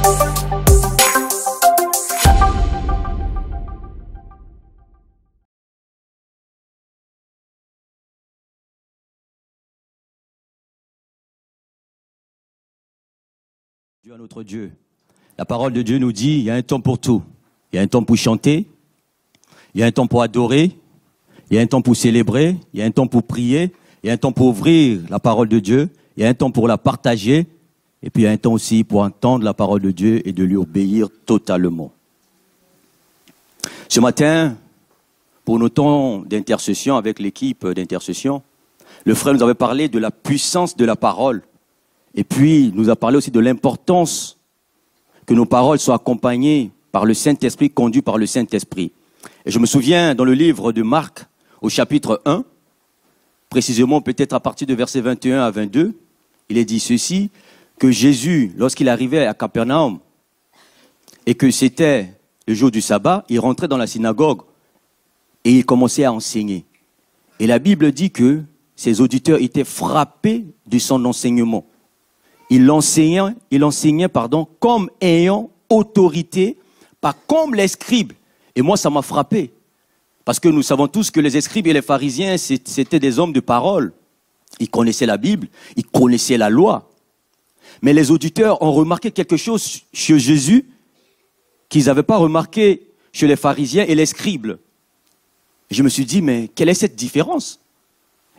Dieu à notre Dieu. La parole de Dieu nous dit, il y a un temps pour tout. Il y a un temps pour chanter, il y a un temps pour adorer, il y a un temps pour célébrer, il y a un temps pour prier, il y a un temps pour ouvrir la parole de Dieu, il y a un temps pour la partager, et puis il y a un temps aussi pour entendre la parole de Dieu et de lui obéir totalement. Ce matin, pour nos temps d'intercession avec l'équipe d'intercession, le frère nous avait parlé de la puissance de la parole. Et puis, il nous a parlé aussi de l'importance que nos paroles soient accompagnées par le Saint-Esprit, conduites par le Saint-Esprit. Et je me souviens, dans le livre de Marc, au chapitre 1, précisément peut-être à partir de versets 21 à 22, il est dit ceci, que Jésus, lorsqu'il arrivait à Capernaum, et que c'était le jour du sabbat, il rentrait dans la synagogue et il commençait à enseigner. Et la Bible dit que ses auditeurs étaient frappés de son enseignement. Il enseignait, comme ayant autorité, pas comme les scribes. Et moi, ça m'a frappé. Parce que nous savons tous que les scribes et les pharisiens, c'était des hommes de parole. Ils connaissaient la Bible, ils connaissaient la loi. Mais les auditeurs ont remarqué quelque chose chez Jésus qu'ils n'avaient pas remarqué chez les pharisiens et les scribes. Je me suis dit, mais quelle est cette différence?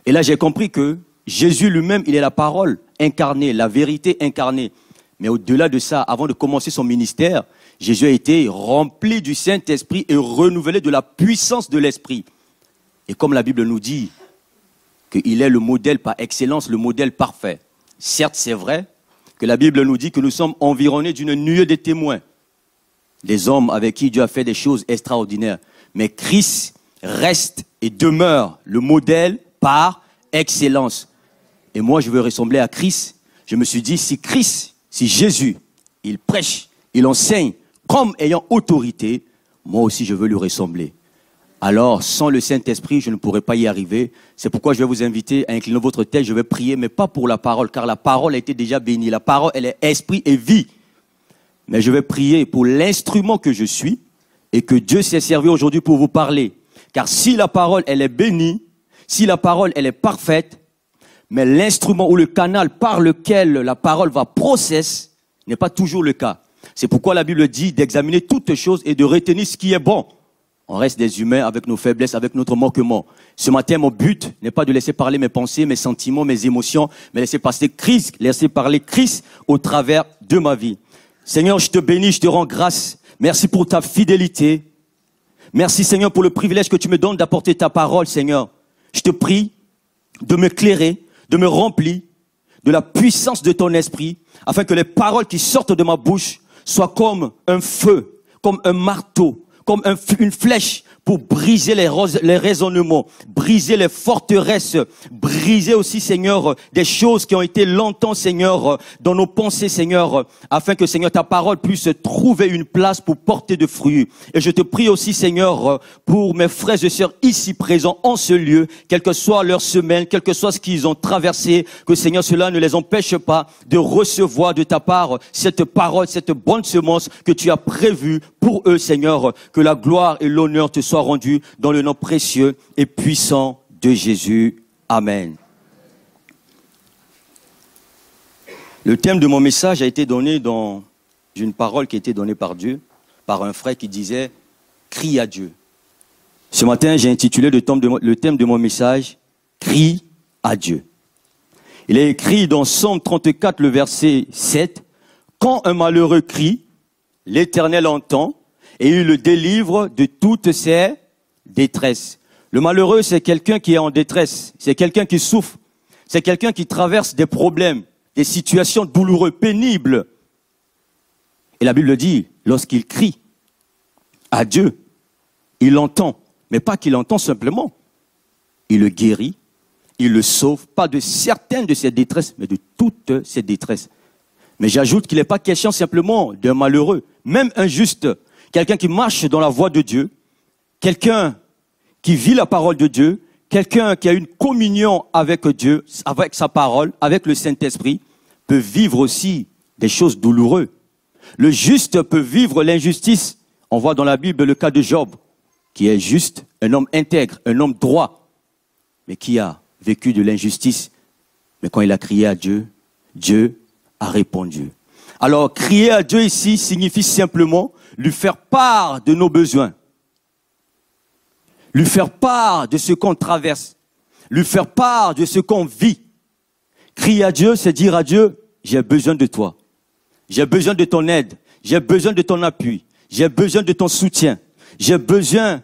Et là, j'ai compris que Jésus lui-même, il est la parole incarnée, la vérité incarnée. Mais au-delà de ça, avant de commencer son ministère, Jésus a été rempli du Saint-Esprit et renouvelé de la puissance de l'Esprit. Et comme la Bible nous dit qu'il est le modèle par excellence, le modèle parfait. Certes, c'est vrai que la Bible nous dit que nous sommes environnés d'une nuée de témoins. Des hommes avec qui Dieu a fait des choses extraordinaires. Mais Christ reste et demeure le modèle par excellence. Et moi, je veux ressembler à Christ. Je me suis dit, si Jésus, il prêche, il enseigne comme ayant autorité, moi aussi, je veux lui ressembler. Alors, sans le Saint-Esprit, je ne pourrais pas y arriver. C'est pourquoi je vais vous inviter à incliner votre tête. Je vais prier, mais pas pour la parole, car la parole a été déjà bénie. La parole, elle est esprit et vie. Mais je vais prier pour l'instrument que je suis et que Dieu s'est servi aujourd'hui pour vous parler. Car si la parole, elle est bénie, si la parole, elle est parfaite, mais l'instrument ou le canal par lequel la parole va processer n'est pas toujours le cas. C'est pourquoi la Bible dit d'examiner toutes choses et de retenir ce qui est bon. On reste des humains avec nos faiblesses, avec notre manquement. Ce matin, mon but n'est pas de laisser parler mes pensées, mes sentiments, mes émotions, mais laisser parler Christ au travers de ma vie. Seigneur, je te bénis, je te rends grâce. Merci pour ta fidélité. Merci, Seigneur, pour le privilège que tu me donnes d'apporter ta parole, Seigneur. Je te prie de m'éclairer, de me remplir de la puissance de ton esprit, afin que les paroles qui sortent de ma bouche soient comme un feu, comme un marteau, comme une flèche pour briser les raisonnements, briser les forteresses, briser aussi, Seigneur, des choses qui ont été longtemps, Seigneur, dans nos pensées, Seigneur, afin que, Seigneur, ta parole puisse trouver une place pour porter de fruits. Et je te prie aussi, Seigneur, pour mes frères et sœurs ici présents en ce lieu, quelle que soit leur semaine, quel que soit ce qu'ils ont traversé, que, Seigneur, cela ne les empêche pas de recevoir de ta part cette parole, cette bonne semence que tu as prévue pour eux, Seigneur, que la gloire et l'honneur te soient rendus dans le nom précieux et puissant de Jésus. Amen. Le thème de mon message a été donné dans une parole qui a été donnée par Dieu, par un frère qui disait « Crie à Dieu ». Ce matin, j'ai intitulé le thème de mon message « Crie à Dieu ». Il est écrit dans Psaume 34, le verset 7, « Quand un malheureux crie, l'Éternel entend, et il le délivre de toutes ses détresses. » Le malheureux, c'est quelqu'un qui est en détresse. C'est quelqu'un qui souffre. C'est quelqu'un qui traverse des problèmes, des situations douloureuses, pénibles. Et la Bible dit, lorsqu'il crie à Dieu, il l'entend. Mais pas qu'il entend simplement. Il le guérit, il le sauve, pas de certaines de ses détresses, mais de toutes ses détresses. Mais j'ajoute qu'il n'est pas question simplement d'un malheureux, même un juste. Quelqu'un qui marche dans la voie de Dieu, quelqu'un qui vit la parole de Dieu, quelqu'un qui a une communion avec Dieu, avec sa parole, avec le Saint-Esprit, peut vivre aussi des choses douloureuses, Le juste peut vivre l'injustice. On voit dans la Bible le cas de Job, qui est juste, un homme intègre, un homme droit, mais qui a vécu de l'injustice. Mais quand il a crié à Dieu, Dieu a répondu. Alors, crier à Dieu ici signifie simplement lui faire part de nos besoins, lui faire part de ce qu'on traverse, lui faire part de ce qu'on vit. Crier à Dieu, c'est dire à Dieu, j'ai besoin de toi, j'ai besoin de ton aide, j'ai besoin de ton appui, j'ai besoin de ton soutien, j'ai besoin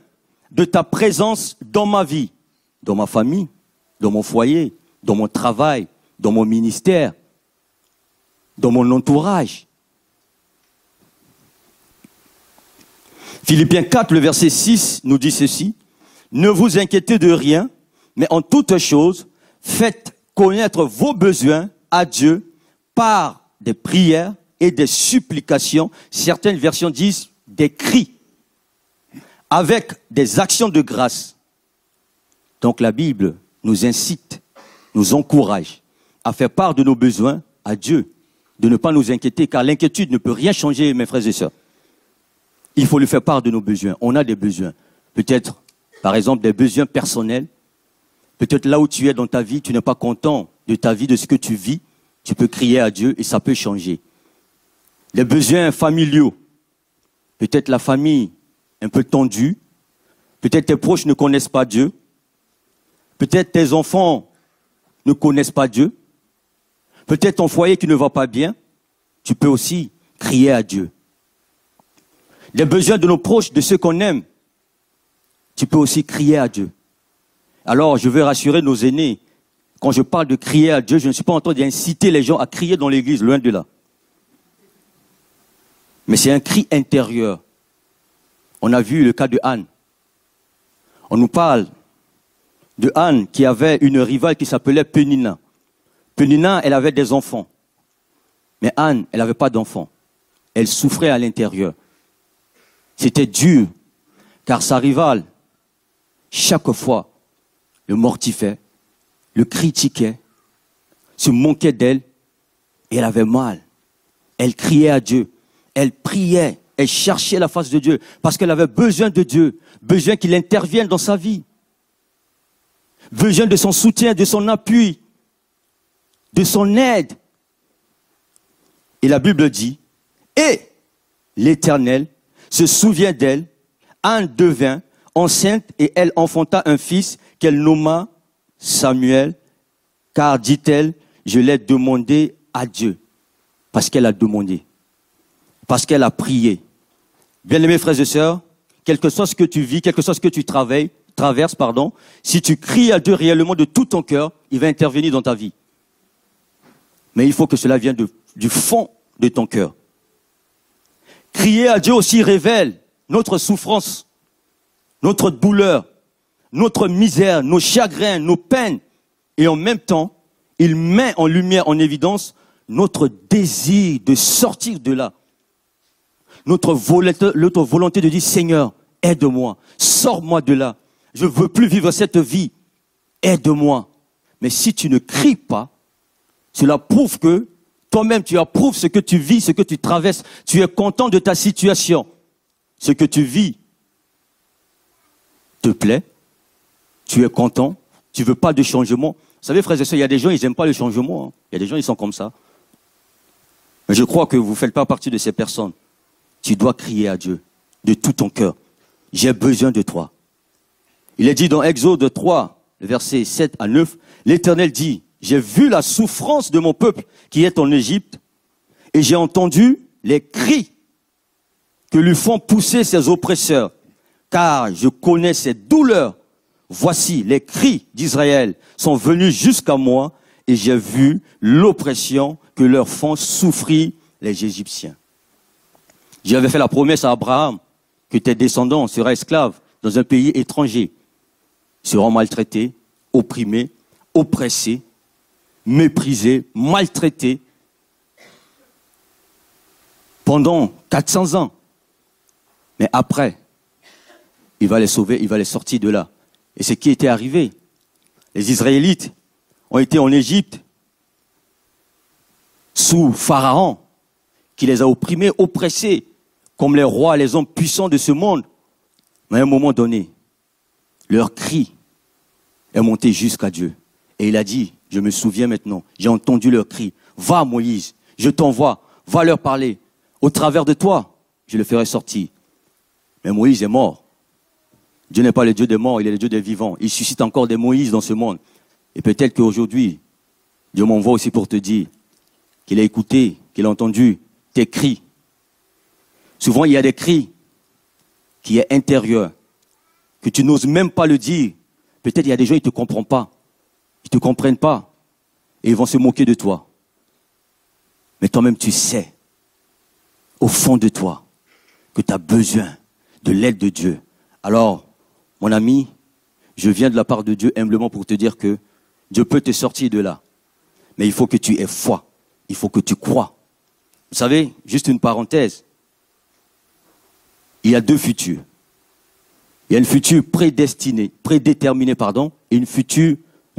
de ta présence dans ma vie, dans ma famille, dans mon foyer, dans mon travail, dans mon ministère, dans mon entourage. Philippiens 4, le verset 6 nous dit ceci. Ne vous inquiétez de rien, mais en toute chose, faites connaître vos besoins à Dieu par des prières et des supplications. Certaines versions disent des cris, avec des actions de grâce. Donc la Bible nous incite, nous encourage à faire part de nos besoins à Dieu, de ne pas nous inquiéter, car l'inquiétude ne peut rien changer, mes frères et sœurs. Il faut lui faire part de nos besoins. On a des besoins. Peut-être, par exemple, des besoins personnels. Peut-être là où tu es dans ta vie, tu n'es pas content de ta vie, de ce que tu vis. Tu peux crier à Dieu et ça peut changer. Les besoins familiaux. Peut-être la famille un peu tendue. Peut-être tes proches ne connaissent pas Dieu. Peut-être tes enfants ne connaissent pas Dieu. Peut-être ton foyer qui ne va pas bien. Tu peux aussi crier à Dieu. Les besoins de nos proches, de ceux qu'on aime, tu peux aussi crier à Dieu. Alors, je veux rassurer nos aînés. Quand je parle de crier à Dieu, je ne suis pas en train d'inciter les gens à crier dans l'église, loin de là. Mais c'est un cri intérieur. On a vu le cas de Anne. On nous parle de Anne qui avait une rivale qui s'appelait Pénina. Pénina, elle avait des enfants. Mais Anne, elle n'avait pas d'enfants. Elle souffrait à l'intérieur. C'était dur, car sa rivale, chaque fois, le mortifiait, le critiquait, se moquait d'elle, et elle avait mal. Elle criait à Dieu, elle priait, elle cherchait la face de Dieu, parce qu'elle avait besoin de Dieu, besoin qu'il intervienne dans sa vie, besoin de son soutien, de son appui, de son aide. Et la Bible dit, et l'Éternel se souvient d'elle, Anne devint enceinte et elle enfanta un fils qu'elle nomma Samuel, car, dit-elle, je l'ai demandé à Dieu. Parce qu'elle a demandé. Parce qu'elle a prié. Bien-aimés frères et sœurs, quel que soit ce que tu vis, quel que soit ce que tu traverses, si tu cries à Dieu réellement de tout ton cœur, il va intervenir dans ta vie. Mais il faut que cela vienne du fond de ton cœur. Crier à Dieu aussi révèle notre souffrance, notre douleur, notre misère, nos chagrins, nos peines. Et en même temps, il met en lumière, en évidence, notre désir de sortir de là. Notre volonté de dire, Seigneur, aide-moi, sors-moi de là. Je ne veux plus vivre cette vie. Aide-moi. Mais si tu ne cries pas, cela prouve que toi-même, tu approuves ce que tu vis, ce que tu traverses. Tu es content de ta situation. Ce que tu vis te plaît. Tu es content. Tu ne veux pas de changement. Vous savez, frères et sœurs, il y a des gens, ils n'aiment pas le changement. Il y a des gens, ils sont comme ça. Mais je crois que vous ne faites pas partie de ces personnes. Tu dois crier à Dieu de tout ton cœur. J'ai besoin de toi. Il est dit dans Exode 3, versets 7 à 9, l'Éternel dit, j'ai vu la souffrance de mon peuple qui est en Égypte et j'ai entendu les cris que lui font pousser ses oppresseurs, car je connais ses douleurs. Voici, les cris d'Israël sont venus jusqu'à moi et j'ai vu l'oppression que leur font souffrir les Égyptiens. J'avais fait la promesse à Abraham que tes descendants seraient esclaves dans un pays étranger. Ils seront maltraités, opprimés, oppressés, méprisés, maltraités pendant 400 ans. Mais après, il va les sauver, il va les sortir de là. Et ce qui était arrivé, les Israélites ont été en Égypte sous Pharaon, qui les a opprimés, oppressés, comme les rois, les hommes puissants de ce monde. Mais à un moment donné, leur cri est monté jusqu'à Dieu. Et il a dit, je me souviens maintenant, j'ai entendu leur cri. Va Moïse, je t'envoie, va leur parler. Au travers de toi, je le ferai sortir. Mais Moïse est mort. Dieu n'est pas le Dieu des morts, il est le Dieu des vivants. Il suscite encore des Moïse dans ce monde. Et peut-être qu'aujourd'hui, Dieu m'envoie aussi pour te dire qu'il a écouté, qu'il a entendu tes cris. Souvent, il y a des cris qui sont intérieurs, que tu n'oses même pas le dire. Peut-être il y a des gens qui ne te comprennent pas. Ils ne te comprennent pas. Et ils vont se moquer de toi. Mais toi-même, tu sais, au fond de toi, que tu as besoin de l'aide de Dieu. Alors, mon ami, je viens de la part de Dieu humblement pour te dire que Dieu peut te sortir de là. Mais il faut que tu aies foi. Il faut que tu crois. Vous savez, juste une parenthèse. Il y a deux futurs. Il y a une future prédéterminée, et un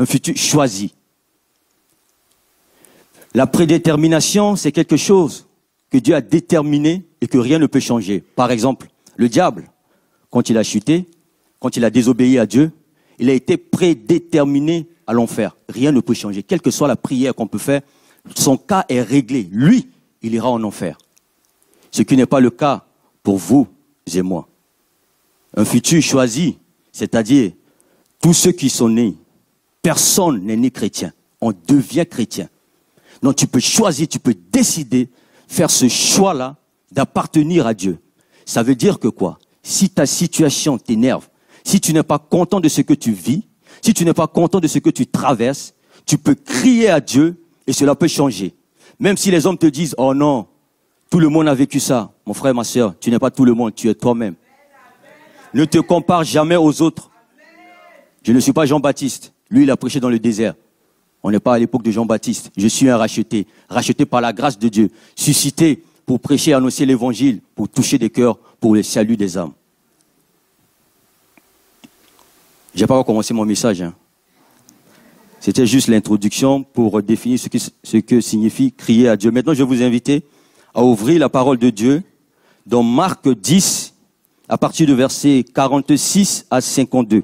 futur choisi. La prédétermination, c'est quelque chose que Dieu a déterminé et que rien ne peut changer. Par exemple, le diable, quand il a chuté, quand il a désobéi à Dieu, il a été prédéterminé à l'enfer. Rien ne peut changer. Quelle que soit la prière qu'on peut faire, son cas est réglé. Lui, il ira en enfer. Ce qui n'est pas le cas pour vous et moi. Un futur choisi, c'est-à-dire tous ceux qui sont nés, personne n'est né chrétien. On devient chrétien. Donc tu peux choisir, tu peux décider, faire ce choix-là d'appartenir à Dieu. Ça veut dire que quoi? Si ta situation t'énerve, si tu n'es pas content de ce que tu vis, si tu n'es pas content de ce que tu traverses, tu peux crier à Dieu et cela peut changer. Même si les hommes te disent, oh non, tout le monde a vécu ça. Mon frère, ma soeur, tu n'es pas tout le monde, tu es toi-même. Ne te compare jamais aux autres. Je ne suis pas Jean-Baptiste. Lui, il a prêché dans le désert. On n'est pas à l'époque de Jean-Baptiste. Je suis un racheté, racheté par la grâce de Dieu, suscité pour prêcher, annoncer l'évangile, pour toucher des cœurs, pour le salut des âmes. Je n'ai pas recommencé mon message. C'était juste l'introduction pour définir ce que signifie crier à Dieu. Maintenant, je vais vous inviter à ouvrir la parole de Dieu dans Marc 10, à partir du verset 46 à 52.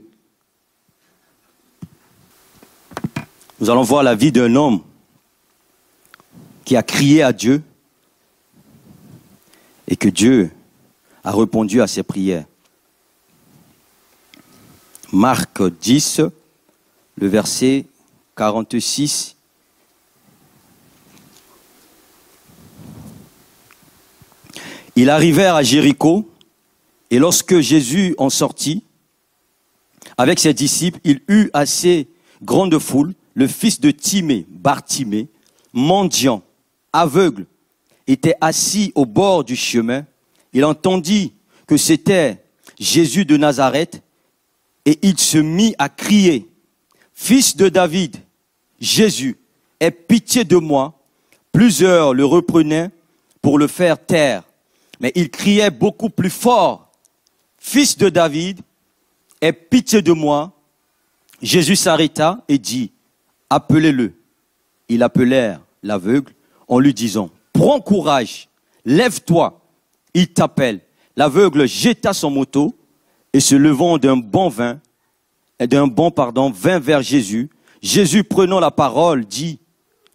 Nous allons voir la vie d'un homme qui a crié à Dieu et que Dieu a répondu à ses prières. Marc 10, le verset 46. Ils arrivèrent à Jéricho, et lorsque Jésus en sortit, avec ses disciples, il eut assez grande foule. Le fils de Timée, Bartimée, mendiant, aveugle, était assis au bord du chemin. Il entendit que c'était Jésus de Nazareth, et il se mit à crier, « Fils de David, Jésus, aie pitié de moi. » Plusieurs le reprenaient pour le faire taire, mais il criait beaucoup plus fort, « Fils de David, aie pitié de moi. » Jésus s'arrêta et dit, « Appelez-le. » Ils appelèrent l'aveugle en lui disant, « Prends courage, lève-toi, il t'appelle. » L'aveugle jeta son manteau et se levant d'un bond vint vers Jésus. Jésus, prenant la parole,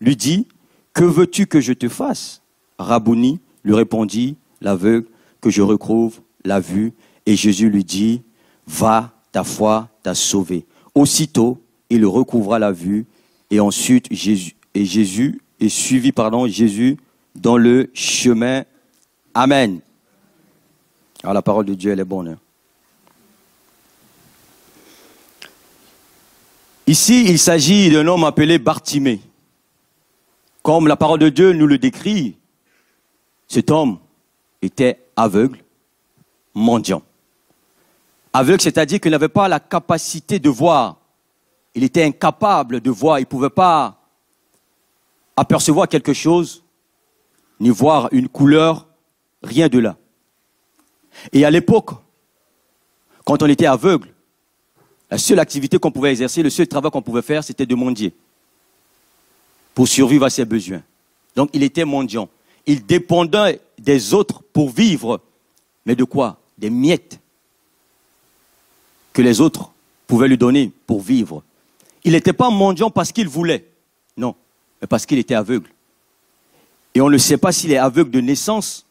lui dit, « Que veux-tu que je te fasse ?» Rabouni, lui répondit l'aveugle, « Que je retrouve la vue. » Et Jésus lui dit, « Va, ta foi t'a sauvé. » Aussitôt, il recouvra la vue, et ensuite Jésus suivit Jésus dans le chemin. Amen. Alors la parole de Dieu, elle est bonne. Ici, il s'agit d'un homme appelé Bartimée. Comme la parole de Dieu nous le décrit, cet homme était aveugle, mendiant. Aveugle, c'est-à-dire qu'il n'avait pas la capacité de voir. Il était incapable de voir. Il ne pouvait pas apercevoir quelque chose, ni voir une couleur, rien de là. Et à l'époque, quand on était aveugle, la seule activité qu'on pouvait exercer, le seul travail qu'on pouvait faire, c'était de mendier pour survivre à ses besoins. Donc il était mendiant. Il dépendait des autres pour vivre. Mais de quoi? Des miettes que les autres pouvaient lui donner pour vivre. Il n'était pas mendiant parce qu'il voulait. Non, mais parce qu'il était aveugle. Et on ne sait pas s'il est aveugle de naissance.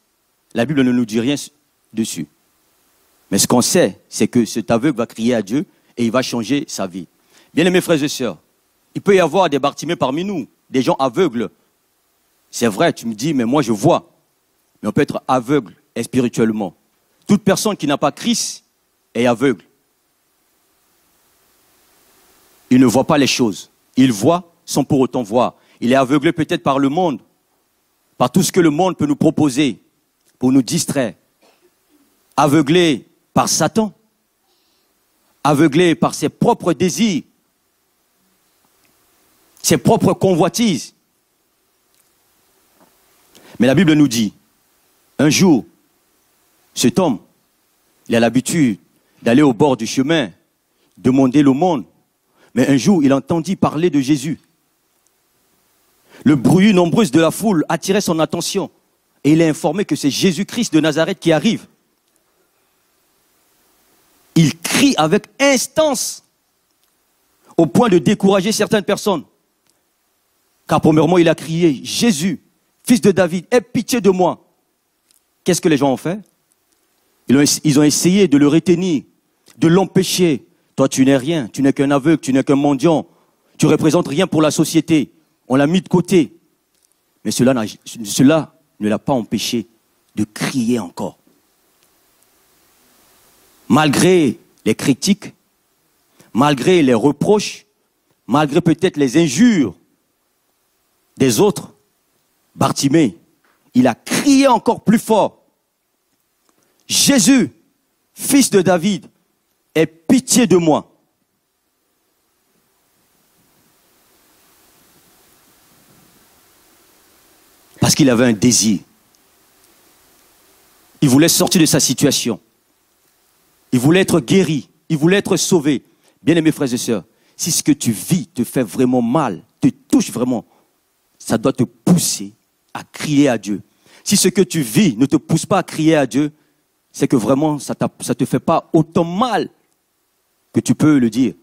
La Bible ne nous dit rien dessus. Mais ce qu'on sait, c'est que cet aveugle va crier à Dieu et il va changer sa vie. Bien-aimés frères et sœurs, il peut y avoir des Bartimée parmi nous, des gens aveugles. C'est vrai, tu me dis, mais moi je vois. Mais on peut être aveugle spirituellement. Toute personne qui n'a pas Christ est aveugle. Il ne voit pas les choses. Il voit sans pour autant voir. Il est aveuglé peut-être par le monde, par tout ce que le monde peut nous proposer pour nous distraire. Aveuglé par Satan, aveuglé par ses propres désirs, ses propres convoitises. Mais la Bible nous dit, un jour, cet homme, il a l'habitude d'aller au bord du chemin, demander l'aumône. Mais un jour, il entendit parler de Jésus. Le bruit nombreux de la foule attirait son attention. Et il est informé que c'est Jésus-Christ de Nazareth qui arrive. Il crie avec instance, au point de décourager certaines personnes. Car premièrement, il a crié, Jésus, fils de David, aie pitié de moi. Qu'est-ce que les gens ont fait? Ils ont essayé de le retenir, de l'empêcher. Toi, tu n'es rien, tu n'es qu'un aveugle, tu n'es qu'un mendiant. Tu ne représentes rien pour la société. On l'a mis de côté. Mais cela ne l'a pas empêché de crier encore. Malgré les critiques, malgré les reproches, malgré peut-être les injures des autres, Bartimée, il a crié encore plus fort. Jésus, fils de David, aie pitié de moi. Parce qu'il avait un désir. Il voulait sortir de sa situation. Il voulait être guéri. Il voulait être sauvé. Bien-aimés frères et sœurs, si ce que tu vis te fait vraiment mal, te touche vraiment, ça doit te pousser à crier à Dieu. Si ce que tu vis ne te pousse pas à crier à Dieu, c'est que vraiment ça ne te fait pas autant mal que tu peux le dire.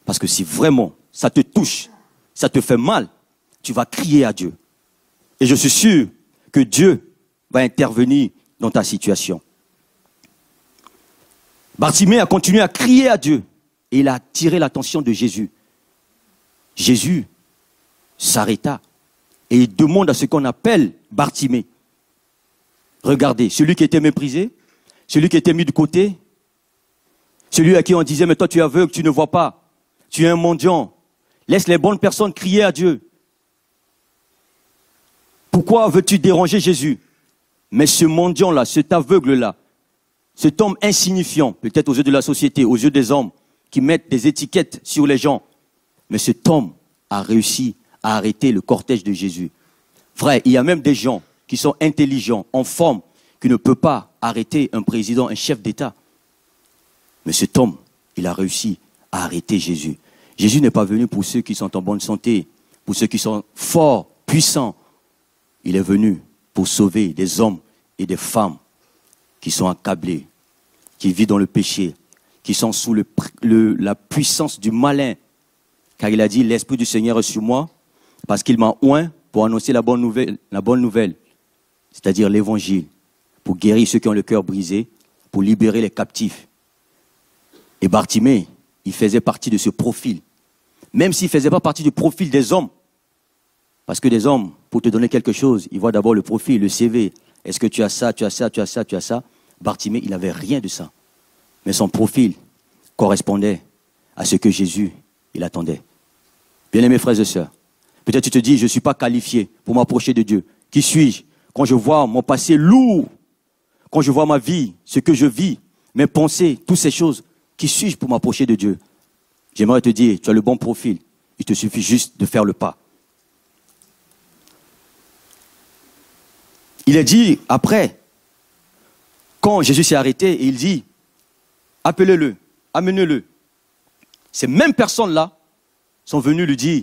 Parce que si vraiment ça te touche, ça te fait mal, tu vas crier à Dieu. Et je suis sûr que Dieu va intervenir dans ta situation. Bartimée a continué à crier à Dieu et il a attiré l'attention de Jésus. Jésus s'arrêta et il demande à ce qu'on appelle Bartimée. Regardez, celui qui était méprisé, celui qui était mis de côté, celui à qui on disait, mais toi tu es aveugle, tu ne vois pas, tu es un mendiant. Laisse les bonnes personnes crier à Dieu. Pourquoi veux-tu déranger Jésus? Mais ce mendiant-là, cet aveugle-là, cet homme insignifiant, peut-être aux yeux de la société, aux yeux des hommes, qui mettent des étiquettes sur les gens, mais cet homme a réussi à arrêter le cortège de Jésus. Frère, il y a même des gens qui sont intelligents, en forme, qui ne peuvent pas arrêter un président, un chef d'État. Mais cet homme, il a réussi à arrêter Jésus. Jésus n'est pas venu pour ceux qui sont en bonne santé, pour ceux qui sont forts, puissants. Il est venu pour sauver des hommes et des femmes qui sont accablés, qui vivent dans le péché, qui sont sous la puissance du malin. Car il a dit, l'Esprit du Seigneur est sur moi, parce qu'il m'a oint pour annoncer la bonne nouvelle, c'est-à-dire l'évangile, pour guérir ceux qui ont le cœur brisé, pour libérer les captifs. Et Bartimée, il faisait partie de ce profil. Même s'il ne faisait pas partie du profil des hommes. Parce que des hommes, pour te donner quelque chose, ils voient d'abord le profil, le CV. Est-ce que tu as ça, tu as ça, tu as ça, tu as ça? Bartimée, il n'avait rien de ça. Mais son profil correspondait à ce que Jésus, il attendait. Bien-aimés frères et sœurs, peut-être tu te dis, je ne suis pas qualifié pour m'approcher de Dieu. Qui suis-je? Quand je vois mon passé lourd, quand je vois ma vie, ce que je vis, mes pensées, toutes ces choses, qui suis-je pour m'approcher de Dieu? J'aimerais te dire, tu as le bon profil. Il te suffit juste de faire le pas. Il est dit après, quand Jésus s'est arrêté, il dit, appelez-le, amenez-le. Ces mêmes personnes-là sont venues lui dire,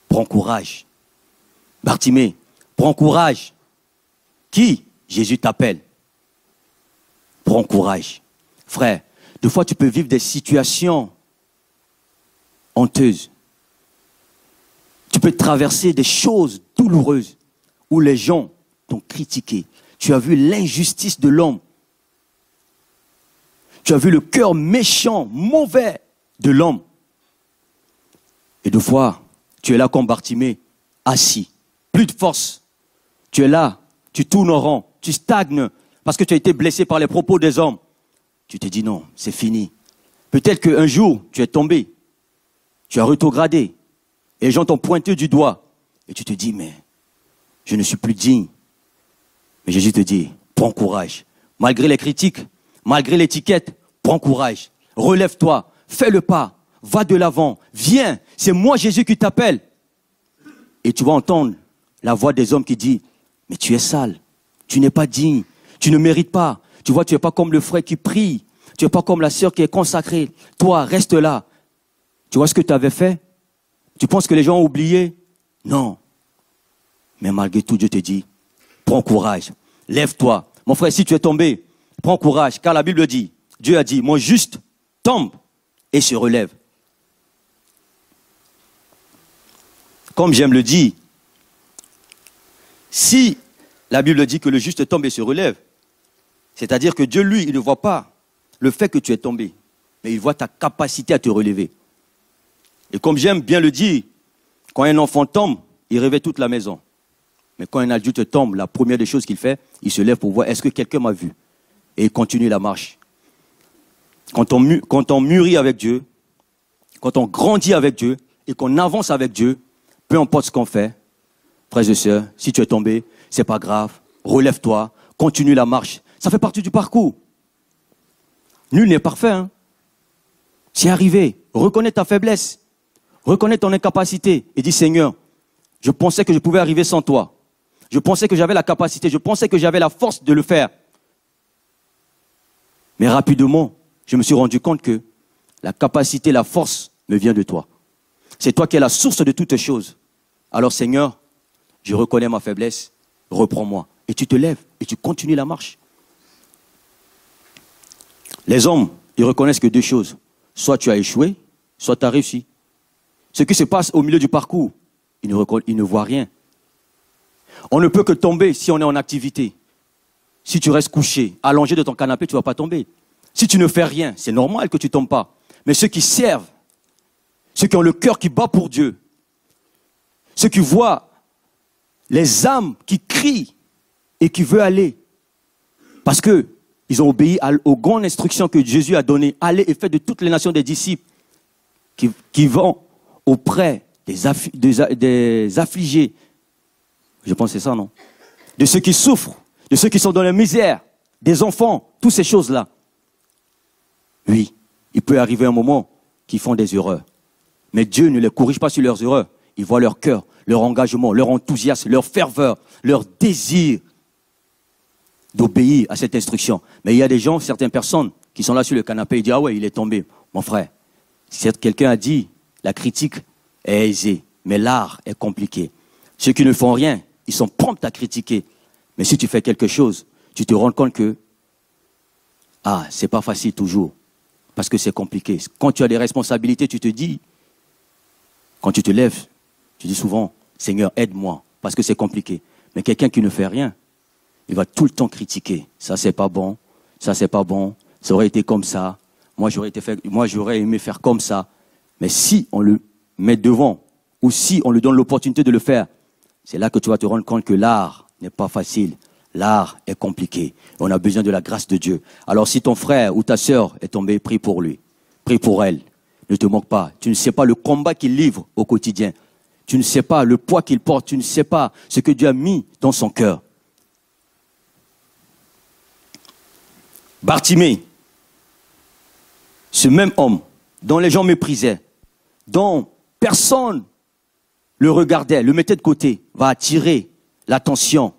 prends courage. Bartimée, Prends courage. Qui? Jésus t'appelle. Prends courage. Frère, des fois tu peux vivre des situations honteuses. Tu peux traverser des choses douloureuses où les gens t'ont critiqué. Tu as vu l'injustice de l'homme. Tu as vu le cœur méchant, mauvais de l'homme. Et des fois, tu es là comme Bartimée, assis, plus de force. Tu es là, tu tournes en rond, tu stagnes parce que tu as été blessé par les propos des hommes. Tu te dis non, c'est fini. Peut-être qu'un jour, tu es tombé, tu as rétrogradé, et les gens t'ont pointé du doigt. Et tu te dis, mais je ne suis plus digne. Mais Jésus te dit, prends courage. Malgré les critiques, malgré l'étiquette, prends courage. Relève-toi, fais le pas, va de l'avant, viens, c'est moi Jésus qui t'appelle. Et tu vas entendre la voix des hommes qui dit, mais tu es sale, tu n'es pas digne, tu ne mérites pas. Tu vois, tu n'es pas comme le frère qui prie, tu n'es pas comme la sœur qui est consacrée. Toi, reste là. Tu vois ce que tu avais fait? Tu penses que les gens ont oublié? Non. Mais malgré tout, Dieu te dit, prends courage, lève-toi. Mon frère, si tu es tombé, prends courage, car la Bible dit, Dieu a dit, mon juste tombe et se relève. Comme j'aime le dire, si la Bible dit que le juste tombe et se relève, c'est-à-dire que Dieu, lui, il ne voit pas le fait que tu es tombé, mais il voit ta capacité à te relever. Et comme j'aime bien le dire, quand un enfant tombe, il réveille toute la maison. Mais quand un adulte tombe, la première des choses qu'il fait, il se lève pour voir est-ce que quelqu'un m'a vu. Et il continue la marche. Quand on mûrit avec Dieu, quand on grandit avec Dieu et qu'on avance avec Dieu, peu importe ce qu'on fait, frères et sœurs, si tu es tombé, c'est pas grave, relève-toi, continue la marche. Ça fait partie du parcours. Nul n'est parfait. Hein? C'est arrivé. Reconnais ta faiblesse. Reconnais ton incapacité et dis Seigneur, je pensais que je pouvais arriver sans toi. Je pensais que j'avais la capacité, je pensais que j'avais la force de le faire. Mais rapidement, je me suis rendu compte que la capacité, la force me vient de toi. C'est toi qui es la source de toutes choses. Alors Seigneur, je reconnais ma faiblesse, reprends-moi. Et tu te lèves et tu continues la marche. Les hommes, ils reconnaissent que deux choses. Soit tu as échoué, soit tu as réussi. Ce qui se passe au milieu du parcours, ils ne voient rien. On ne peut que tomber si on est en activité. Si tu restes couché, allongé de ton canapé, tu ne vas pas tomber. Si tu ne fais rien, c'est normal que tu ne tombes pas. Mais ceux qui servent, ceux qui ont le cœur qui bat pour Dieu, ceux qui voient les âmes qui crient et qui veulent aller, parce qu'ils ont obéi aux grandes instructions que Jésus a données, allez et faites de toutes les nations des disciples qui vont auprès des affligés, je pense que c'est ça, non? De ceux qui souffrent, de ceux qui sont dans la misère, des enfants, toutes ces choses-là. Oui, il peut arriver un moment qu'ils font des erreurs. Mais Dieu ne les corrige pas sur leurs erreurs. Il voit leur cœur, leur engagement, leur enthousiasme, leur ferveur, leur désir d'obéir à cette instruction. Mais il y a des gens, certaines personnes, qui sont là sur le canapé et disent « Ah ouais, il est tombé. » Mon frère, si quelqu'un a dit « La critique est aisée, mais l'art est compliqué. » Ceux qui ne font rien, ils sont prompts à critiquer. Mais si tu fais quelque chose, tu te rends compte que c'est pas facile toujours. Parce que c'est compliqué. Quand tu as des responsabilités, tu te dis, quand tu te lèves, tu dis souvent, Seigneur, aide-moi, parce que c'est compliqué. Mais quelqu'un qui ne fait rien, il va tout le temps critiquer. Ça, c'est pas bon. Ça, c'est pas bon. Ça aurait été comme ça. Moi, j'aurais aimé faire comme ça. Mais si on le met devant, ou si on lui donne l'opportunité de le faire, c'est là que tu vas te rendre compte que l'art n'est pas facile. L'art est compliqué. On a besoin de la grâce de Dieu. Alors si ton frère ou ta sœur est tombé, prie pour lui. Prie pour elle. Ne te moque pas. Tu ne sais pas le combat qu'il livre au quotidien. Tu ne sais pas le poids qu'il porte. Tu ne sais pas ce que Dieu a mis dans son cœur. Bartimée, ce même homme dont les gens méprisaient, dont personne le regardait, le mettait de côté, va attirer l'attention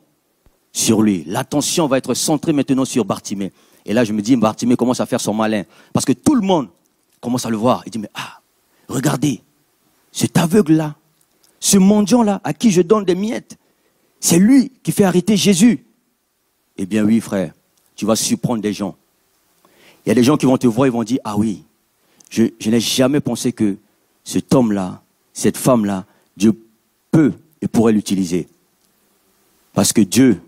sur lui. L'attention va être centrée maintenant sur Bartimée. Et là, je me dis, Bartimée commence à faire son malin. Parce que tout le monde commence à le voir. Il dit, mais regardez, cet aveugle-là, ce mendiant-là, à qui je donne des miettes, C'est lui qui fait arrêter Jésus. Eh bien oui, frère, tu vas surprendre des gens. Il y a des gens qui vont te voir et vont dire, ah oui, je n'ai jamais pensé que cet homme-là, cette femme-là, Dieu peut et pourrait l'utiliser. Parce que Dieu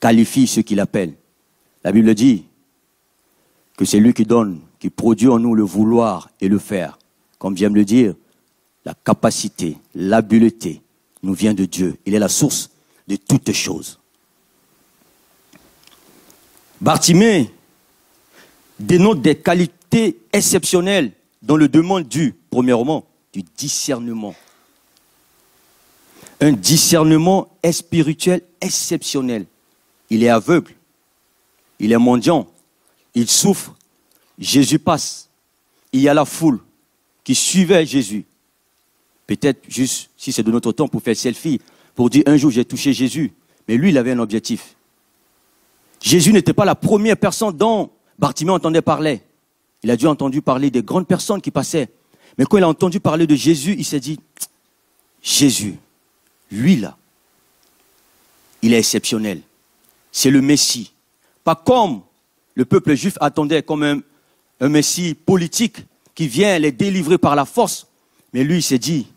qualifie ceux qu'il appelle. La Bible dit que c'est lui qui donne, qui produit en nous le vouloir et le faire. Comme vient de le dire, la capacité, l'habileté nous vient de Dieu. Il est la source de toutes choses. Bartimée dénote des qualités exceptionnelles dont le demande premièrement, du discernement. Un discernement spirituel exceptionnel. Il est aveugle, il est mendiant, il souffre. Jésus passe. Il y a la foule qui suivait Jésus. Peut-être juste, si c'est de notre temps, pour faire selfie, pour dire un jour j'ai touché Jésus. Mais lui, il avait un objectif. Jésus n'était pas la première personne dont Bartimée entendait parler. Il a dû entendu parler des grandes personnes qui passaient. Mais quand il a entendu parler de Jésus, il s'est dit, Jésus, lui là, il est exceptionnel. C'est le Messie. Pas comme le peuple juif attendait, comme un Messie politique qui vient les délivrer par la force. Mais lui, il s'est dit,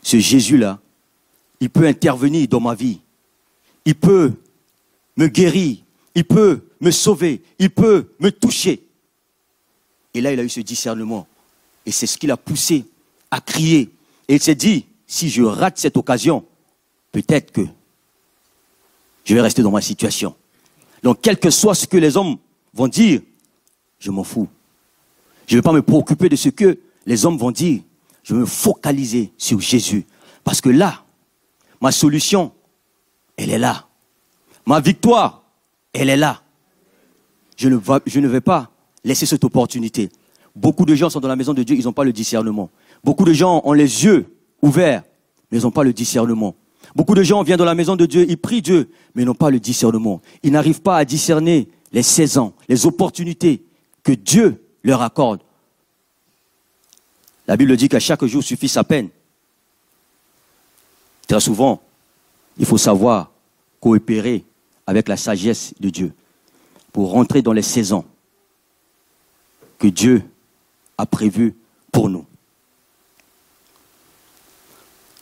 ce Jésus-là, il peut intervenir dans ma vie. Il peut me guérir. Il peut me sauver. Il peut me toucher. Et là, il a eu ce discernement. Et c'est ce qui l'a poussé à crier. Et il s'est dit, si je rate cette occasion, peut-être que je vais rester dans ma situation. Donc, quel que soit ce que les hommes vont dire, je m'en fous. Je ne vais pas me préoccuper de ce que les hommes vont dire. Je vais me focaliser sur Jésus. Parce que là, ma solution, elle est là. Ma victoire, elle est là. Je ne vais pas laisser cette opportunité. Beaucoup de gens sont dans la maison de Dieu, ils n'ont pas le discernement. Beaucoup de gens ont les yeux ouverts, mais ils n'ont pas le discernement. Beaucoup de gens viennent dans la maison de Dieu, ils prient Dieu, mais ils n'ont pas le discernement. Ils n'arrivent pas à discerner les saisons, les opportunités que Dieu leur accorde. La Bible dit qu'à chaque jour suffit sa peine. Très souvent, il faut savoir coopérer avec la sagesse de Dieu pour rentrer dans les saisons que Dieu a prévues pour nous.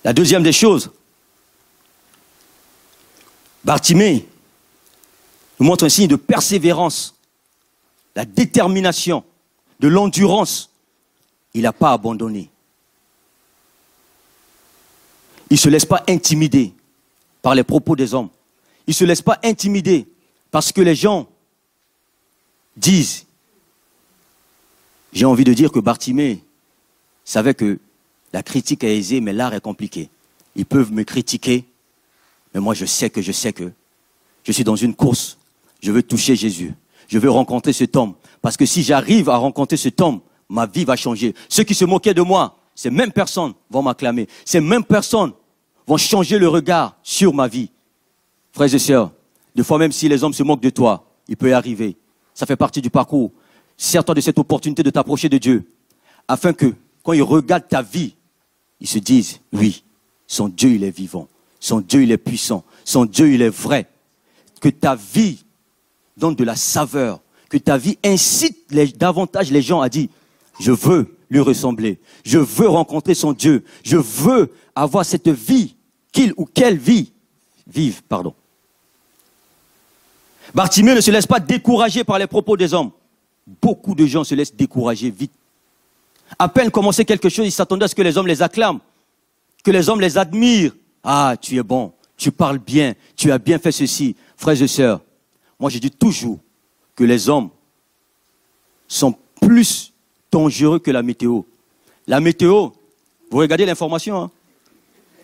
La deuxième des choses, Bartimée nous montre un signe de persévérance, la détermination, de l'endurance. Il n'a pas abandonné. Il ne se laisse pas intimider par les propos des hommes. Il ne se laisse pas intimider parce que les gens disent. J'ai envie de dire que Bartimée savait que la critique est aisée, mais l'art est compliqué. Ils peuvent me critiquer, mais moi je sais que je suis dans une course. Je veux toucher Jésus. Je veux rencontrer cet homme. Parce que si j'arrive à rencontrer cet homme, ma vie va changer. Ceux qui se moquaient de moi, ces mêmes personnes vont m'acclamer. Ces mêmes personnes vont changer le regard sur ma vie. Frères et sœurs, des fois même si les hommes se moquent de toi, il peut y arriver. Ça fait partie du parcours. Sers-toi de cette opportunité de t'approcher de Dieu. Afin que, quand ils regardent ta vie, ils se disent, oui, son Dieu, il est vivant. Son Dieu, il est puissant. Son Dieu, il est vrai. Que ta vie donne de la saveur. Que ta vie incite davantage les gens à dire, je veux lui ressembler. Je veux rencontrer son Dieu. Je veux avoir cette vie qu'il ou qu'elle vive. Bartimée ne se laisse pas décourager par les propos des hommes. Beaucoup de gens se laissent décourager vite. À peine commencer quelque chose, ils s'attendaient à ce que les hommes les acclament, que les hommes les admirent. Ah, tu es bon, tu parles bien, tu as bien fait ceci. Frères et sœurs, moi je dis toujours que les hommes sont plus dangereux que la météo. La météo, vous regardez l'information, hein?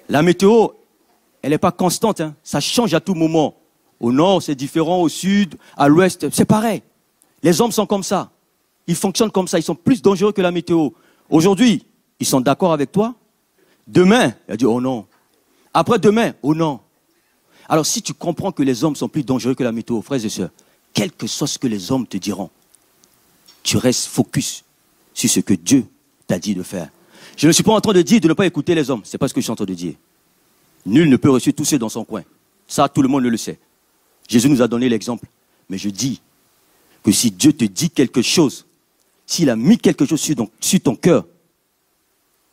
La météo, elle n'est pas constante, hein? Ça change à tout moment. Au nord, c'est différent, au sud, à l'ouest, c'est pareil. Les hommes sont comme ça. Ils fonctionnent comme ça, ils sont plus dangereux que la météo. Aujourd'hui, ils sont d'accord avec toi. Demain, il a dit, oh non. Après-demain, oh non. Alors si tu comprends que les hommes sont plus dangereux que la météo, frères et sœurs, quel que soit ce que les hommes te diront, tu restes focus sur ce que Dieu t'a dit de faire. Je ne suis pas en train de dire de ne pas écouter les hommes. Ce n'est pas ce que je suis en train de dire. Nul ne peut reçu tout seul dans son coin. Ça, tout le monde le sait. Jésus nous a donné l'exemple. Mais je dis que si Dieu te dit quelque chose, s'il a mis quelque chose sur ton cœur,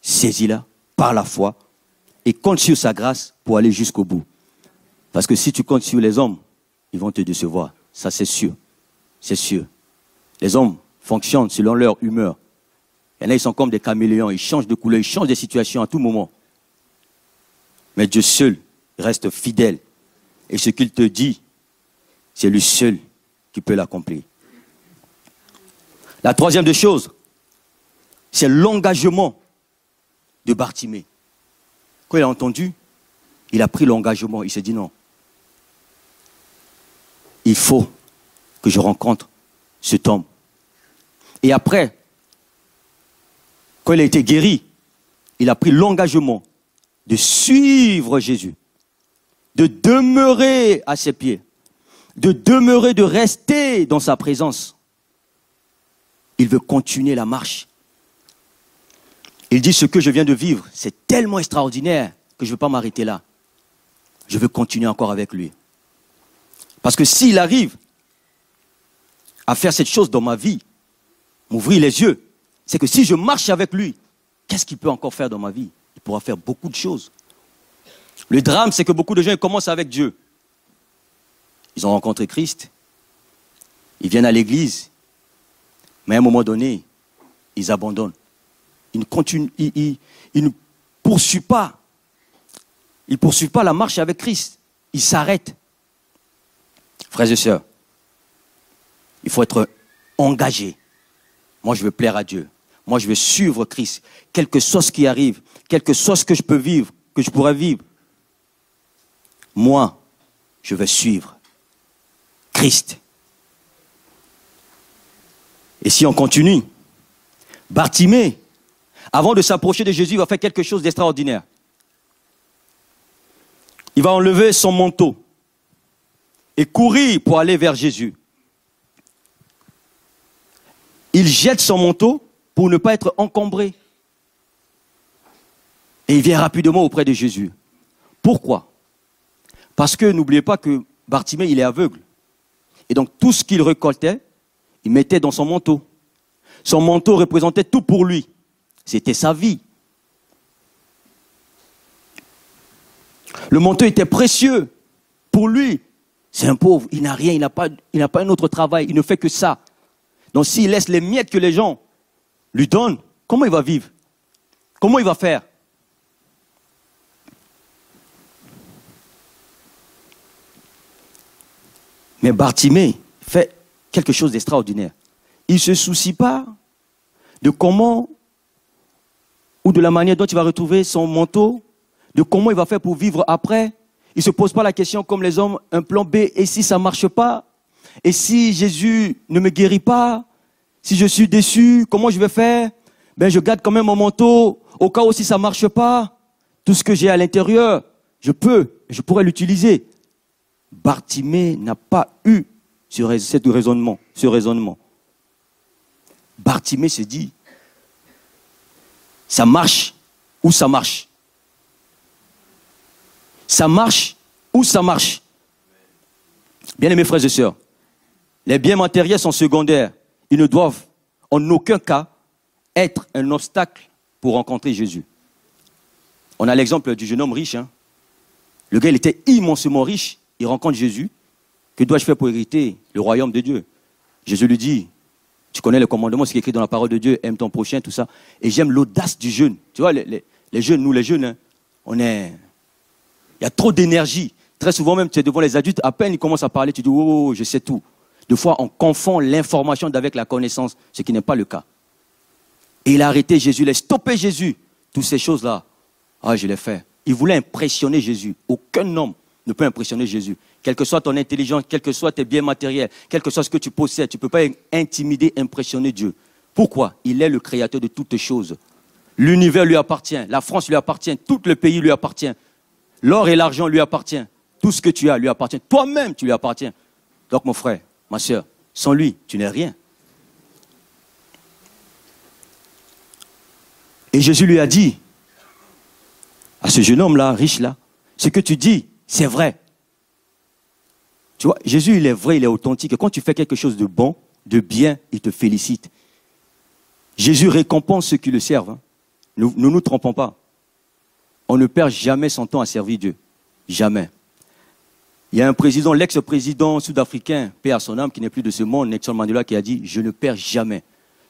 saisis-la par la foi et compte sur sa grâce pour aller jusqu'au bout. Parce que si tu comptes sur les hommes, ils vont te décevoir. Ça, c'est sûr. C'est sûr. Les hommes fonctionnent selon leur humeur. Il y en a, ils sont comme des caméléons. Ils changent de couleur, ils changent de situation à tout moment. Mais Dieu seul reste fidèle. Et ce qu'il te dit, c'est lui seul qui peut l'accomplir. La troisième des choses, c'est l'engagement de Bartimée. Quand il a entendu, il a pris l'engagement. Il s'est dit non. Il faut que je rencontre cet homme. Et après, quand il a été guéri, il a pris l'engagement de suivre Jésus, de demeurer à ses pieds, de demeurer, de rester dans sa présence. Il veut continuer la marche. Il dit, ce que je viens de vivre, c'est tellement extraordinaire que je ne veux pas m'arrêter là. Je veux continuer encore avec lui. Parce que s'il arrive à faire cette chose dans ma vie, m'ouvrir les yeux, c'est que si je marche avec lui, qu'est-ce qu'il peut encore faire dans ma vie? Il pourra faire beaucoup de choses. Le drame, c'est que beaucoup de gens commencent avec Dieu. Ils ont rencontré Christ. Ils viennent à l'église. Mais à un moment donné, ils abandonnent. Ils ne poursuivent pas. Ils ne poursuivent pas la marche avec Christ. Ils s'arrêtent. Frères et sœurs, il faut être engagé. Moi, je veux plaire à Dieu. Moi, je veux suivre Christ. Quel que soit ce qui arrive, quel que soit ce que je peux vivre, que je pourrais vivre, moi, je vais suivre Christ. Et si on continue, Bartimée, avant de s'approcher de Jésus, il va faire quelque chose d'extraordinaire. Il va enlever son manteau et courir pour aller vers Jésus. Il jette son manteau pour ne pas être encombré. Et il vient rapidement auprès de Jésus. Pourquoi? Parce que n'oubliez pas que Bartimée, il est aveugle. Et donc tout ce qu'il récoltait, il mettait dans son manteau. Son manteau représentait tout pour lui. C'était sa vie. Le manteau était précieux pour lui. C'est un pauvre, il n'a rien, il n'a pas un autre travail, il ne fait que ça. Donc s'il laisse les miettes que les gens lui donnent, comment il va vivre? Comment il va faire? Mais Bartimée fait quelque chose d'extraordinaire. Il ne se soucie pas de comment ou de la manière dont il va retrouver son manteau, de comment il va faire pour vivre après. Il ne se pose pas la question comme les hommes, un plan B, et si ça ne marche pas? Et si Jésus ne me guérit pas? Si je suis déçu, comment je vais faire? Ben, je garde quand même mon manteau, au cas où si ça ne marche pas. Tout ce que j'ai à l'intérieur, je pourrais l'utiliser. Bartimée n'a pas eu ce raisonnement. Bartimée se dit, ça marche ou ça marche. Ça marche ou ça marche. Bien-aimés frères et sœurs, les biens matériels sont secondaires. Ils ne doivent en aucun cas être un obstacle pour rencontrer Jésus. On a l'exemple du jeune homme riche. Le gars, il était immensément riche. Il rencontre Jésus. Que dois-je faire pour hériter le royaume de Dieu? Jésus lui dit, tu connais le commandement, ce qui est écrit dans la parole de Dieu, aime ton prochain, tout ça. Et j'aime l'audace du jeune. Tu vois, les jeunes, nous les jeunes, il y a trop d'énergie. Très souvent même, tu es devant les adultes, à peine ils commencent à parler, tu dis, oh, je sais tout. Des fois, on confond l'information avec la connaissance, ce qui n'est pas le cas. Et il a arrêté Jésus, il a stoppé Jésus. Toutes ces choses-là, je l'ai fait. Il voulait impressionner Jésus. Aucun homme ne peut impressionner Jésus. Quelle que soit ton intelligence, quels que soient tes biens matériels, quel que soit ce que tu possèdes, tu ne peux pas intimider, impressionner Dieu. Pourquoi? Il est le créateur de toutes choses. L'univers lui appartient, la France lui appartient, tout le pays lui appartient. L'or et l'argent lui appartient. Tout ce que tu as lui appartient. Toi-même, tu lui appartiens. Donc mon frère, ma soeur, sans lui, tu n'es rien. Et Jésus lui a dit, à ce jeune homme-là, riche-là, Ce que tu dis, c'est vrai. Tu vois, Jésus, il est vrai, il est authentique. Et quand tu fais quelque chose de bon, de bien, il te félicite. Jésus récompense ceux qui le servent. Ne nous trompons pas. On ne perd jamais son temps à servir Dieu. Jamais. Il y a un président, l'ex-président sud-africain, paix à son âme, qui n'est plus de ce monde, Nelson Mandela, qui a dit « Je ne perds jamais.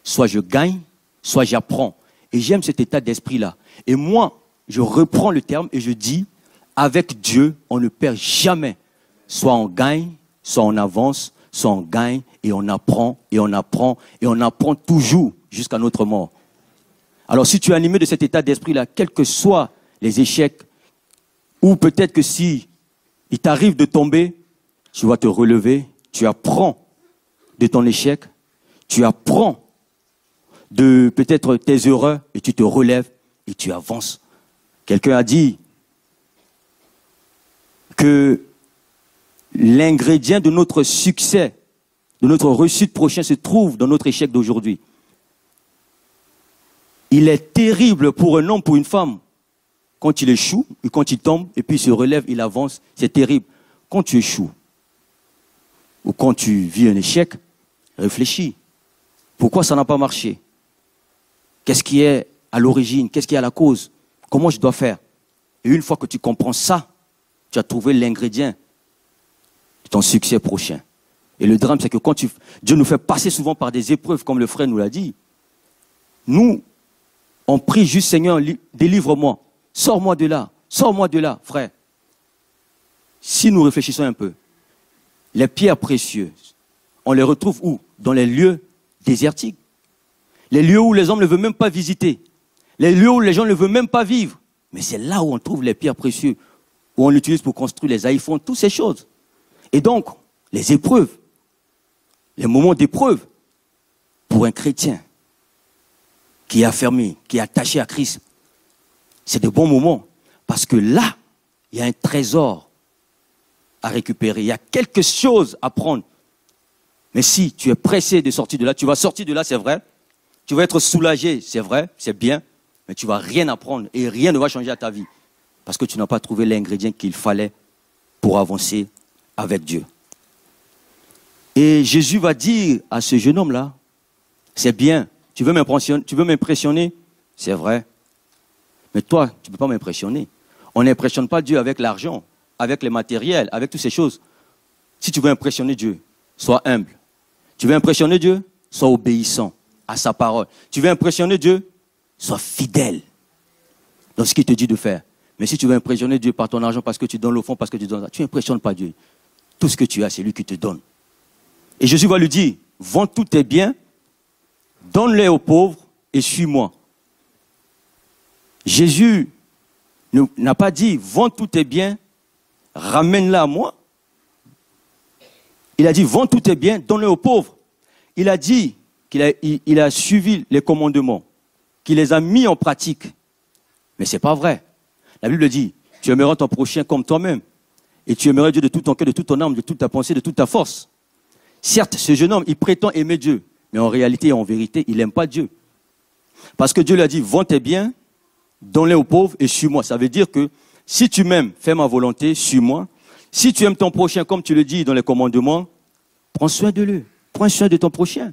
Soit je gagne, soit j'apprends. » Et j'aime cet état d'esprit-là. Et moi, je reprends le terme et je dis « Avec Dieu, on ne perd jamais. Soit on gagne, soit on avance, soit on gagne et on apprend, et on apprend, et on apprend toujours jusqu'à notre mort. » Alors si tu es animé de cet état d'esprit-là, quels que soient les échecs, ou peut-être que si il t'arrive de tomber, tu vas te relever, tu apprends de ton échec, tu apprends de peut-être tes erreurs, et tu te relèves et tu avances. Quelqu'un a dit que l'ingrédient de notre succès, de notre réussite prochaine se trouve dans notre échec d'aujourd'hui. Il est terrible pour un homme, pour une femme, quand il échoue, et quand il tombe, et puis il se relève, il avance, c'est terrible. Quand tu échoues, ou quand tu vis un échec, réfléchis. Pourquoi ça n'a pas marché? Qu'est-ce qui est à l'origine? Qu'est-ce qui est à la cause? Comment je dois faire? Et une fois que tu comprends ça, tu as trouvé l'ingrédient de ton succès prochain. Et le drame, c'est que quand Dieu nous fait passer souvent par des épreuves, comme le frère nous l'a dit, nous, on prie juste, Seigneur, délivre-moi, sors-moi de là, frère. Si nous réfléchissons un peu, les pierres précieuses, on les retrouve où? Dans les lieux désertiques. Les lieux où les hommes ne veulent même pas visiter. Les lieux où les gens ne veulent même pas vivre. Mais c'est là où on trouve les pierres précieuses, où on l'utilise pour construire les iPhones, toutes ces choses. Et donc, les épreuves, les moments d'épreuve, pour un chrétien qui est affermi, qui est attaché à Christ, c'est de bons moments. Parce que là, il y a un trésor à récupérer. Il y a quelque chose à prendre. Mais si tu es pressé de sortir de là, tu vas sortir de là, c'est vrai. Tu vas être soulagé, c'est vrai, c'est bien. Mais tu ne vas rien apprendre et rien ne va changer à ta vie. Parce que tu n'as pas trouvé l'ingrédient qu'il fallait pour avancer avec Dieu. Et Jésus va dire à ce jeune homme-là, c'est bien, tu veux m'impressionner, c'est vrai. Mais toi, tu ne peux pas m'impressionner. On n'impressionne pas Dieu avec l'argent, avec les matériels, avec toutes ces choses. Si tu veux impressionner Dieu, sois humble. Tu veux impressionner Dieu, sois obéissant à sa parole. Tu veux impressionner Dieu, sois fidèle dans ce qu'il te dit de faire. Mais si tu veux impressionner Dieu par ton argent, parce que tu donnes l'offrande, parce que tu donnes, tu n'impressionnes pas Dieu. Tout ce que tu as, c'est lui qui te donne. Et Jésus va lui dire, vends tous tes biens, donne-les aux pauvres et suis-moi. Jésus n'a pas dit, vends tous tes biens, ramène-les à moi. Il a dit, vends tous tes biens, donne-les aux pauvres. Il a dit qu'il a suivi les commandements, qu'il les a mis en pratique. Mais ce n'est pas vrai. La Bible dit, tu aimeras ton prochain comme toi-même. Et tu aimeras Dieu de tout ton cœur, de toute ton âme, de toute ta pensée, de toute ta force. Certes, ce jeune homme, il prétend aimer Dieu. Mais en réalité et en vérité, il n'aime pas Dieu. Parce que Dieu lui a dit, vends tes biens, donne-les aux pauvres et suis-moi. Ça veut dire que si tu m'aimes, fais ma volonté, suis-moi. Si tu aimes ton prochain, comme tu le dis dans les commandements, prends soin de lui. Prends soin de ton prochain.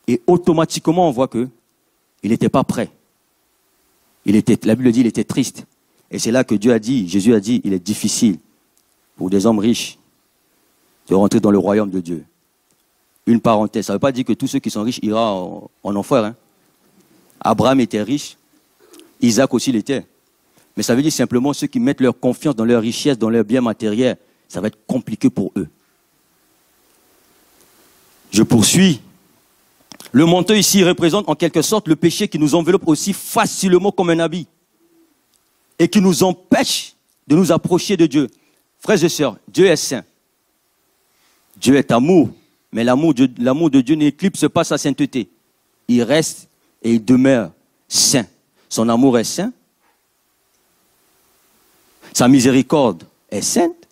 Et automatiquement, on voit qu'il n'était pas prêt. La Bible dit qu'il était triste. Et c'est là que Jésus a dit, il est difficile pour des hommes riches de rentrer dans le royaume de Dieu. Une parenthèse, ça ne veut pas dire que tous ceux qui sont riches iront en enfer. Hein. Abraham était riche, Isaac aussi l'était. Mais ça veut dire simplement ceux qui mettent leur confiance dans leur richesse, dans leurs biens matériels, ça va être compliqué pour eux. Je poursuis. Le manteau ici représente en quelque sorte le péché qui nous enveloppe aussi facilement comme un habit et qui nous empêche de nous approcher de Dieu. Frères et sœurs, Dieu est saint. Dieu est amour, mais l'amour de Dieu n'éclipse pas sa sainteté. Il reste et il demeure saint. Son amour est saint. Sa miséricorde est sainte.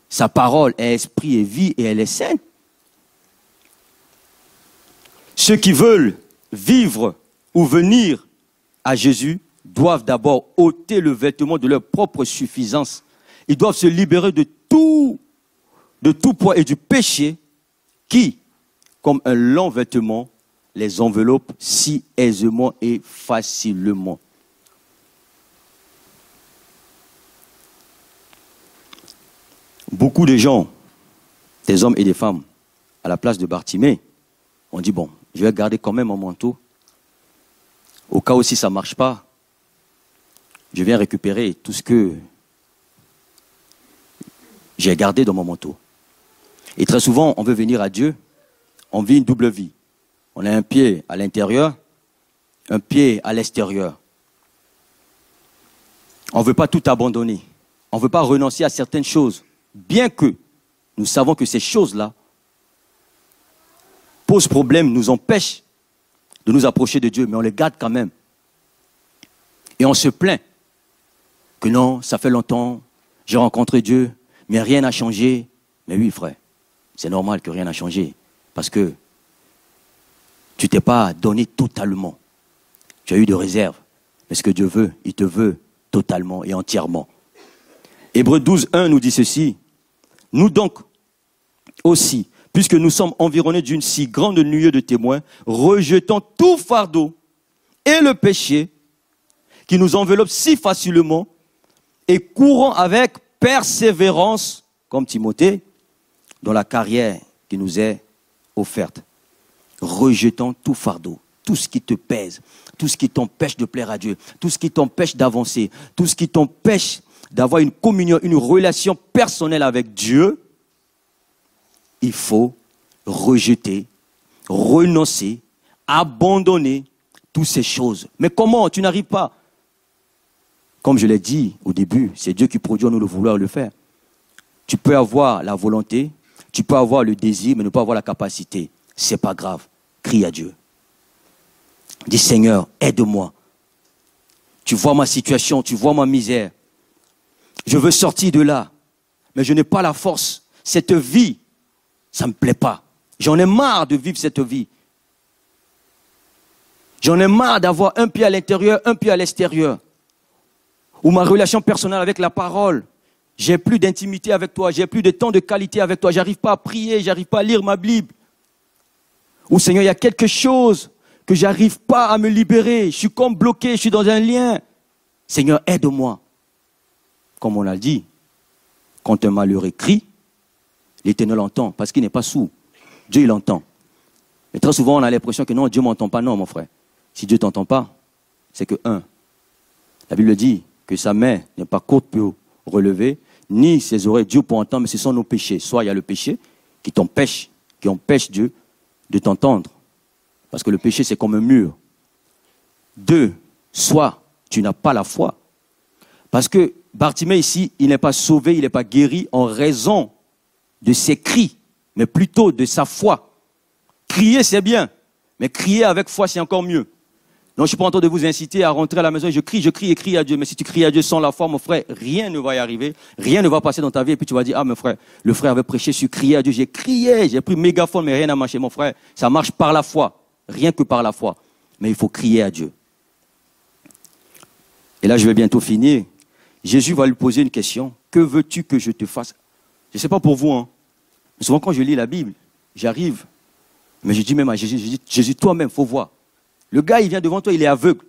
Sa parole est esprit et vie et elle est sainte. Ceux qui veulent vivre ou venir à Jésus doivent d'abord ôter le vêtement de leur propre suffisance Ils doivent se libérer de tout poids et du péché qui, comme un long vêtement, les enveloppe si aisément et facilement. Beaucoup de gens, des hommes et des femmes, à la place de Bartimée, ont dit, bon, je vais garder quand même mon manteau. Au cas où si ça ne marche pas, je viens récupérer tout ce que j'ai gardé dans mon manteau. Et très souvent, on veut venir à Dieu, on vit une double vie. On a un pied à l'intérieur, un pied à l'extérieur. On ne veut pas tout abandonner. On ne veut pas renoncer à certaines choses. Bien que nous savons que ces choses-là posent problème, nous empêchent de nous approcher de Dieu, mais on les garde quand même. Et on se plaint que non, ça fait longtemps, j'ai rencontré Dieu, mais rien n'a changé. Mais oui, frère, c'est normal que rien n'a changé, parce que tu ne t'es pas donné totalement. Tu as eu des réserves. Mais ce que Dieu veut, il te veut totalement et entièrement. Hébreux 12, 1 nous dit ceci. Nous donc aussi, puisque nous sommes environnés d'une si grande nuée de témoins, rejetant tout fardeau et le péché qui nous enveloppe si facilement et courant avec persévérance, comme Timothée, dans la carrière qui nous est offerte. Rejetant tout fardeau, tout ce qui te pèse, tout ce qui t'empêche de plaire à Dieu, tout ce qui t'empêche d'avancer, tout ce qui t'empêche d'avoir une communion, une relation personnelle avec Dieu, il faut rejeter, renoncer, abandonner toutes ces choses. Mais comment? Tu n'arrives pas. Comme je l'ai dit au début, c'est Dieu qui produit en nous le vouloir le faire. Tu peux avoir la volonté, tu peux avoir le désir, mais ne pas avoir la capacité. C'est pas grave. Crie à Dieu. Dis Seigneur, aide-moi. Tu vois ma situation, tu vois ma misère. Je veux sortir de là, mais je n'ai pas la force. Cette vie, ça ne me plaît pas. J'en ai marre de vivre cette vie. J'en ai marre d'avoir un pied à l'intérieur, un pied à l'extérieur. Ou ma relation personnelle avec la parole. J'ai plus d'intimité avec toi, j'ai plus de temps de qualité avec toi. J'arrive pas à prier, j'arrive pas à lire ma Bible. Ou Seigneur, il y a quelque chose que j'arrive pas à me libérer. Je suis comme bloqué, je suis dans un lien. Seigneur, aide-moi. Comme on l'a dit, quand un malheureux crie, l'Éternel entend, parce qu'il n'est pas sourd. Dieu, il entend. Mais très souvent, on a l'impression que non, Dieu ne m'entend pas. Non, mon frère. Si Dieu ne t'entend pas, c'est que, la Bible dit que sa main n'est pas courte pour relever, ni ses oreilles Dieu pour entendre, mais ce sont nos péchés. Soit il y a le péché qui t'empêche, qui empêche Dieu de t'entendre. Parce que le péché, c'est comme un mur. 2, soit tu n'as pas la foi. Parce que Bartimée ici, il n'est pas sauvé, il n'est pas guéri en raison de ses cris, mais plutôt de sa foi. Crier, c'est bien, mais crier avec foi, c'est encore mieux. Donc, je ne suis pas en train de vous inciter à rentrer à la maison et je crie et crie à Dieu. Mais si tu cries à Dieu sans la foi, mon frère, rien ne va y arriver, rien ne va passer dans ta vie. Et puis tu vas dire, ah, mon frère, le frère avait prêché sur crier à Dieu. J'ai crié, j'ai pris mégaphone, mais rien n'a marché, mon frère. Ça marche par la foi, rien que par la foi. Mais il faut crier à Dieu. Et là, je vais bientôt finir. Jésus va lui poser une question. Que veux-tu que je te fasse? Je ne sais pas pour vous, hein. Mais souvent, quand je lis la Bible, j'arrive. Mais je dis même à Jésus, je dis, Jésus, toi-même, il faut voir. Le gars, il vient devant toi, il est aveugle.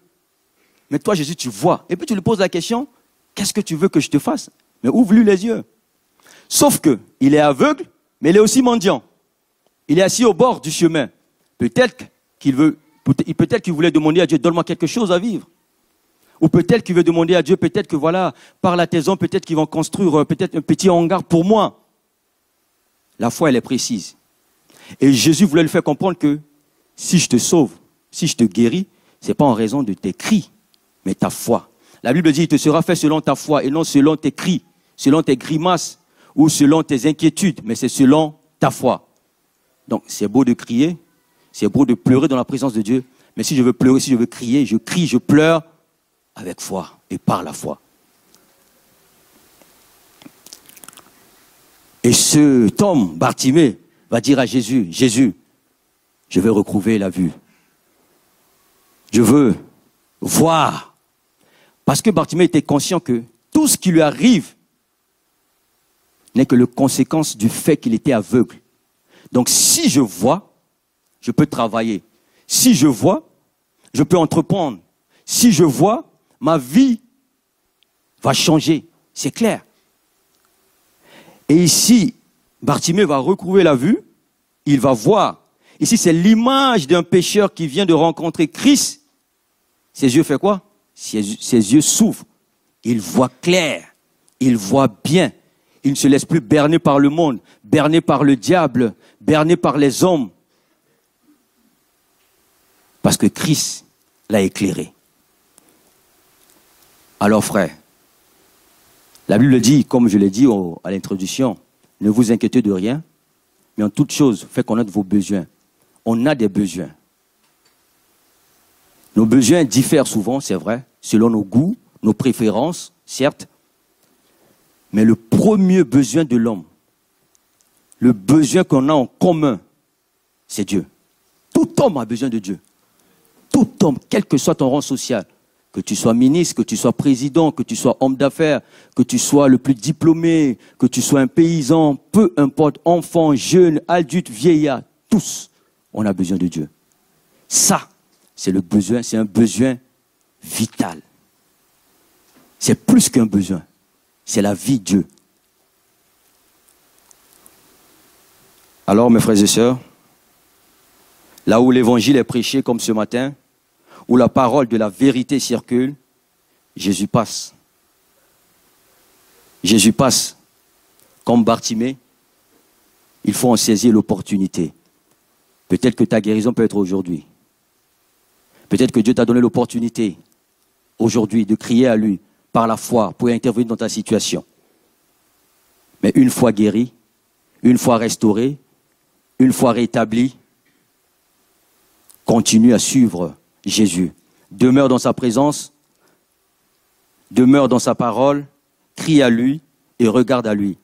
Mais toi, Jésus, tu vois. Et puis tu lui poses la question, qu'est-ce que tu veux que je te fasse? Mais ouvre-lui les yeux. Sauf que, il est aveugle, mais il est aussi mendiant. Il est assis au bord du chemin. Peut-être qu'il voulait demander à Dieu, donne-moi quelque chose à vivre. Ou peut-être qu'il veut demander à Dieu, peut-être que voilà, par la tes hommes, peut-être qu'ils vont construire peut-être un petit hangar pour moi. La foi, elle est précise. Et Jésus voulait lui faire comprendre que si je te sauve, si je te guéris, ce n'est pas en raison de tes cris, mais ta foi. La Bible dit, il te sera fait selon ta foi et non selon tes cris, selon tes grimaces ou selon tes inquiétudes, mais c'est selon ta foi. Donc, c'est beau de crier, c'est beau de pleurer dans la présence de Dieu, mais si je veux pleurer, si je veux crier, je crie, je pleure avec foi et par la foi. Et cet homme, Bartimée, va dire à Jésus, Jésus, je veux retrouver la vue. Je veux voir. Parce que Bartimée était conscient que tout ce qui lui arrive n'est que la conséquence du fait qu'il était aveugle. Donc si je vois, je peux travailler. Si je vois, je peux entreprendre. Si je vois, ma vie va changer. C'est clair. Et ici, Bartimée va recouvrer la vue, il va voir. Ici, c'est l'image d'un pécheur qui vient de rencontrer Christ. Ses yeux font quoi? Ses yeux s'ouvrent. Il voit clair. Il voit bien. Il ne se laisse plus berner par le monde, berner par le diable, berner par les hommes. Parce que Christ l'a éclairé. Alors frère, la Bible dit, comme je l'ai dit à l'introduction, ne vous inquiétez de rien, mais en toute chose, faites connaître vos besoins. On a des besoins. Nos besoins diffèrent souvent, c'est vrai, selon nos goûts, nos préférences, certes. Mais le premier besoin de l'homme, le besoin qu'on a en commun, c'est Dieu. Tout homme a besoin de Dieu. Tout homme, quel que soit ton rang social, que tu sois ministre, que tu sois président, que tu sois homme d'affaires, que tu sois le plus diplômé, que tu sois un paysan, peu importe, enfant, jeune, adulte, vieillard, tous, on a besoin de Dieu. Ça, c'est le besoin, c'est un besoin vital. C'est plus qu'un besoin. C'est la vie de Dieu. Alors, mes frères et sœurs, là où l'évangile est prêché comme ce matin, où la parole de la vérité circule, Jésus passe. Jésus passe. Comme Bartimée, il faut en saisir l'opportunité. Peut-être que ta guérison peut être aujourd'hui. Peut-être que Dieu t'a donné l'opportunité aujourd'hui de crier à lui par la foi pour intervenir dans ta situation. Mais une fois guéri, une fois restauré, une fois rétabli, continue à suivre Jésus. Demeure dans sa présence, demeure dans sa parole, crie à lui et regarde à lui.